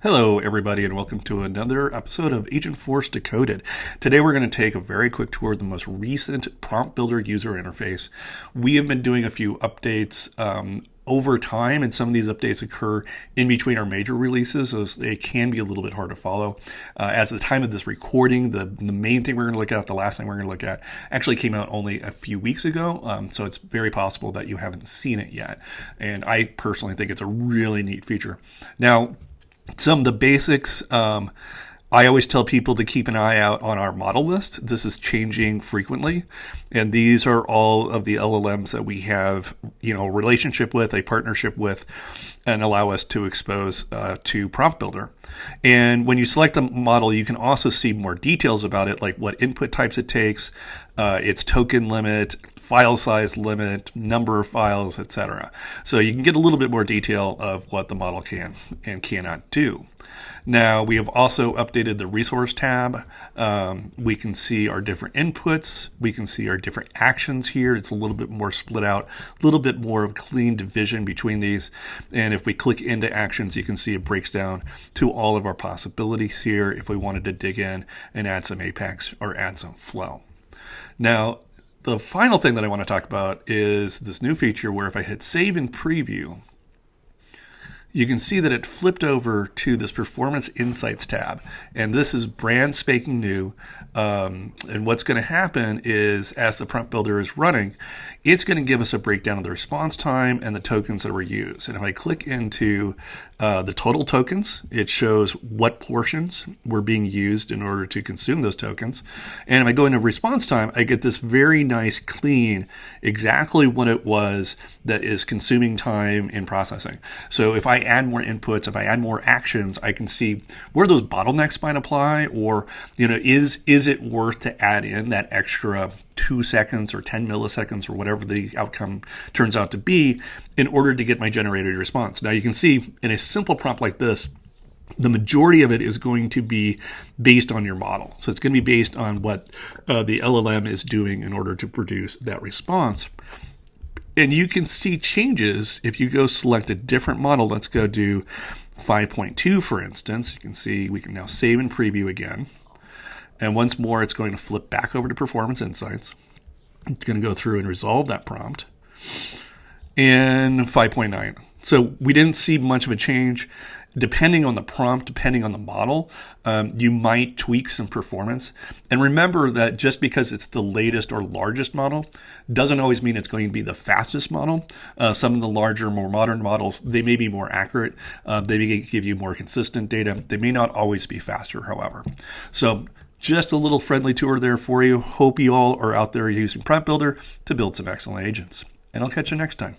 Hello, everybody, and welcome to another episode of Agentforce Decoded. Today, we're going to take a very quick tour of the most recent Prompt Builder user interface. We have been doing a few updates over time, and some of these updates occur in between our major releases, so they can be a little bit hard to follow. As of the time of this recording, the main thing we're going to look at, the last thing we're going to look at, actually came out only a few weeks ago, so it's very possible that you haven't seen it yet. And I personally think it's a really neat feature. Now, some of the basics, I always tell people to keep an eye out on our model list. This is changing frequently, and these are all of the LLMs that we have, a relationship with, a partnership with, and allow us to expose to Prompt Builder. And when you select a model, you can also see more details about it, like what input types it takes, its token limit, file size limit, number of files, etc. So you can get a little bit more detail of what the model can and cannot do. Now, we have also updated the resource tab. We can see our different inputs. We can see our different actions here. It's a little bit more split out, a little bit more of clean division between these. And if we click into actions, you can see it breaks down to all of our possibilities here if we wanted to dig in and add some apex or add some flow. Now, the final thing that I want to talk about is this new feature where if I hit save and preview, you can see that it flipped over to this Performance Insights tab. And this is brand spanking new. And what's going to happen is as the prompt builder is running, it's going to give us a breakdown of the response time and the tokens that were used. And if I click into the total tokens, it shows what portions were being used in order to consume those tokens. And if I go into response time, I get this very nice, clean, exactly what it was that is consuming time in processing. So if I add more inputs, if I add more actions, I can see where those bottlenecks might apply, or is it worth to add in that extra 2 seconds or 10 milliseconds or whatever the outcome turns out to be in order to get my generated response. Now you can see in a simple prompt like this, the majority of it is going to be based on your model. So it's going to be based on what the LLM is doing in order to produce that response. And you can see changes if you go select a different model. Let's go do 5.2, for instance. You can see we can now save and preview again. And once more, it's going to flip back over to Performance Insights. It's going to go through and resolve that prompt. And 5.9. So we didn't see much of a change. Depending on the prompt, depending on the model, you might tweak some performance. And remember that just because it's the latest or largest model doesn't always mean it's going to be the fastest model. Some of the larger, more modern models, they may be more accurate. They may give you more consistent data. They may not always be faster, however. So just a little friendly tour there for you. Hope you all are out there using Prompt Builder to build some excellent agents. And I'll catch you next time.